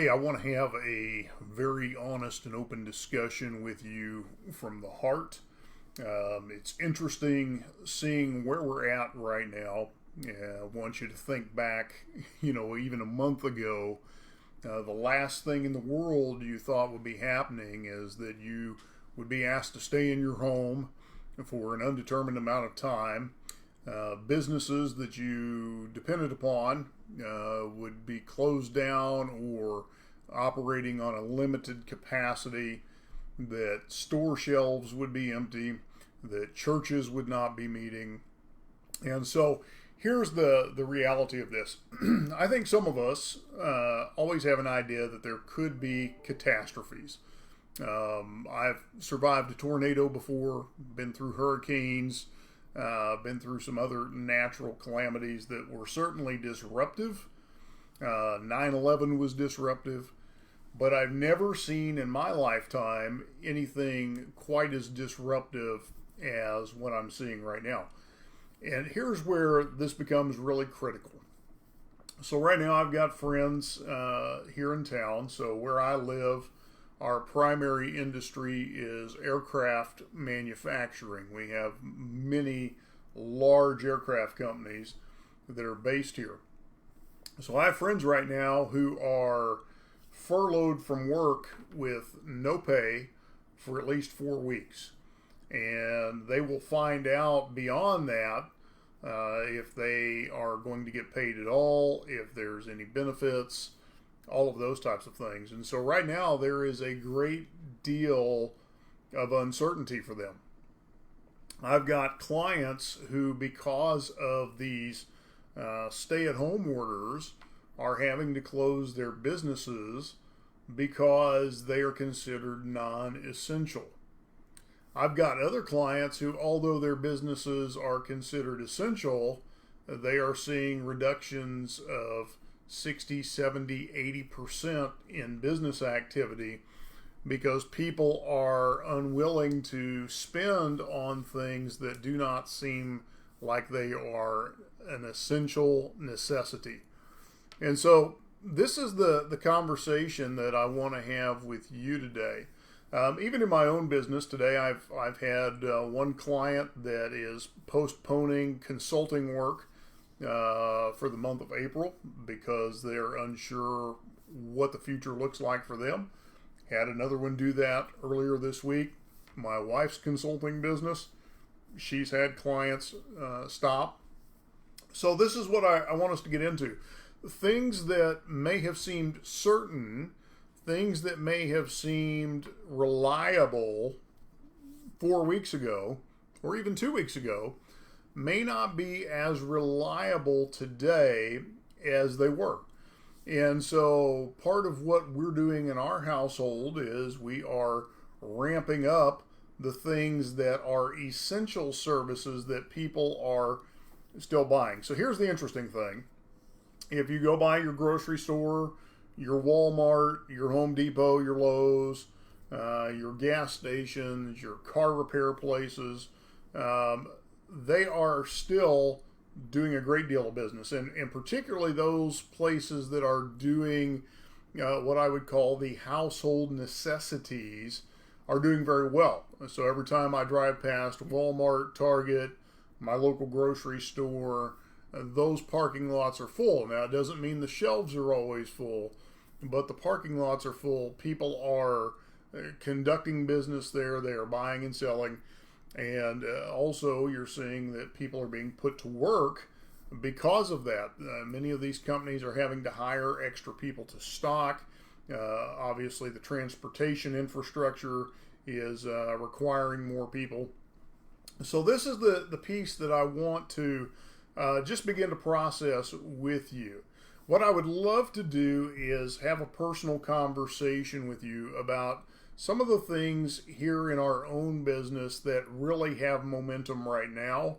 Today, I want to have a very honest and open discussion with you from the heart. It's interesting seeing where we're at right now. I want you to think back, even a month ago, the last thing in the world you thought would be happening is that you would be asked to stay in your home for an undetermined amount of time. Businesses that you depended upon would be closed down or operating on a limited capacity, that store shelves would be empty, that churches would not be meeting. And so here's the reality of this. I think some of us always have an idea that there could be catastrophes. I've survived a tornado before, been through hurricanes, been through some other natural calamities that were certainly disruptive. 9/11 was disruptive, but I've never seen in my lifetime anything quite as disruptive as what I'm seeing right now. And here's where this becomes really critical. So right now I've got friends here in town. So where I live, our primary industry is aircraft manufacturing. We have many large aircraft companies that are based here. So I have friends right now who are furloughed from work with no pay for at least 4 weeks. And they will find out beyond that if they are going to get paid at all, if there's any benefits, all of those types of things. And so right now there is a great deal of uncertainty for them. I've got clients who, because of these stay-at-home orders, are having to close their businesses because they are considered non-essential. I've got other clients who, although their businesses are considered essential, they are seeing reductions of 60, 70, 80% in business activity because people are unwilling to spend on things that do not seem like they are an essential necessity. And so this is the conversation that I want to have with you today. Even in my own business today, I've had one client that is postponing consulting work for the month of April because they're unsure what the future looks like for them. Had another one do that earlier this week. My wife's consulting business, she's had clients stop. So this is what I want us to get into. Things that may have seemed certain, things that may have seemed reliable 4 weeks ago or even 2 weeks ago may not be as reliable today as they were. And so part of what we're doing in our household is we are ramping up the things that are essential services that people are still buying. So here's the interesting thing. If you go by your grocery store, your Walmart, your Home Depot, your Lowe's, your gas stations, your car repair places, they are still doing a great deal of business, and particularly those places that are doing what I would call the household necessities are doing very well. So every time I drive past Walmart, Target, my local grocery store, those parking lots are full. Now, it doesn't mean the shelves are always full, but the parking lots are full. People are conducting business there. They are buying and selling. And also you're seeing that people are being put to work because of that. Many of these companies are having to hire extra people to stock. Obviously, the transportation infrastructure is requiring more people. So this is the piece that I want to just begin to process with you. What I would love to do is have a personal conversation with you about some of the things here in our own business that really have momentum right now,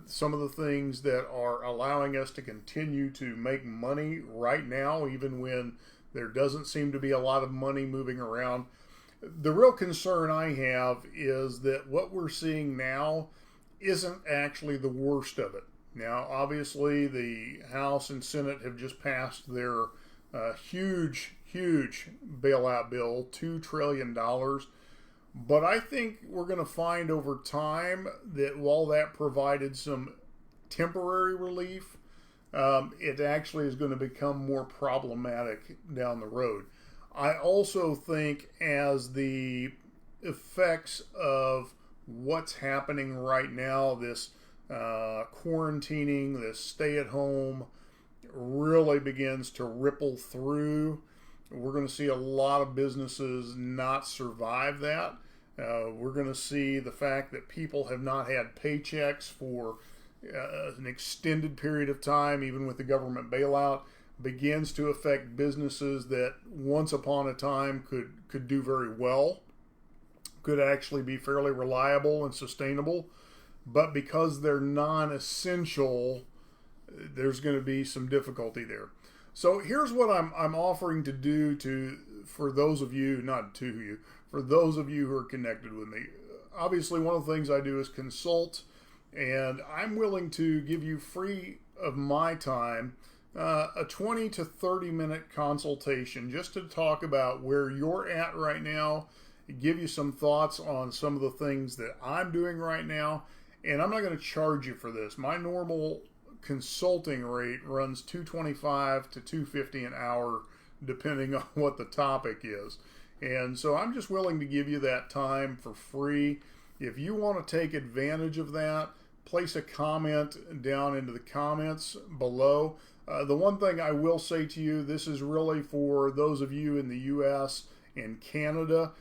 some of the things that are allowing us to continue to make money right now, even when there doesn't seem to be a lot of money moving around. The real concern I have is that what we're seeing now isn't actually the worst of it. Now, obviously, the House and Senate have just passed their huge huge bailout bill, $2 trillion. But I think we're going to find over time that while that provided some temporary relief, it actually is going to become more problematic down the road. I also think as the effects of what's happening right now, this quarantining, this stay at home, really begins to ripple through, we're going to see a lot of businesses not survive that. We're going to see the fact that people have not had paychecks for an extended period of time, even with the government bailout, begins to affect businesses that once upon a time could do very well, could actually be fairly reliable and sustainable. But because they're non-essential, there's going to be some difficulty there. So here's what I'm offering to do for those of you, not to you, for those of you who are connected with me. Obviously, one of the things I do is consult, and I'm willing to give you free of my time a 20 to 30 minute consultation just to talk about where you're at right now, give you some thoughts on some of the things that I'm doing right now. And I'm not going to charge you for this. My normal consulting rate runs $225 to $250 an hour, depending on what the topic is. And so I'm just willing to give you that time for free. If you want to take advantage of that, place a comment down into the comments below. The one thing I will say to you, this is really for those of you in the U.S. and Canada,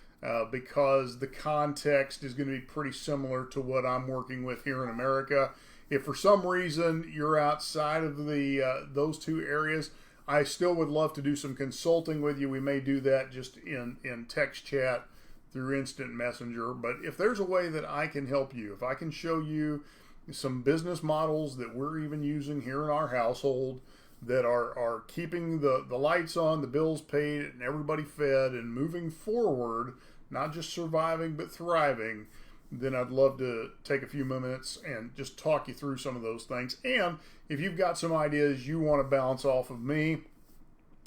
because the context is going to be pretty similar to what I'm working with here in America. If for some reason you're outside of those two areas, I still would love to do some consulting with you. We may do that just in text chat through instant messenger. But if there's a way that I can help you, if I can show you some business models that we're even using here in our household that are keeping the lights on, the bills paid, and everybody fed and moving forward, not just surviving but thriving, then I'd love to take a few minutes and just talk you through some of those things. And if you've got some ideas you want to bounce off of me,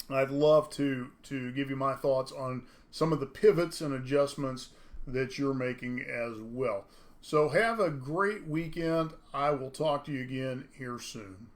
I'd love to give you my thoughts on some of the pivots and adjustments that you're making as well. So have a great weekend. I will talk to you again here soon.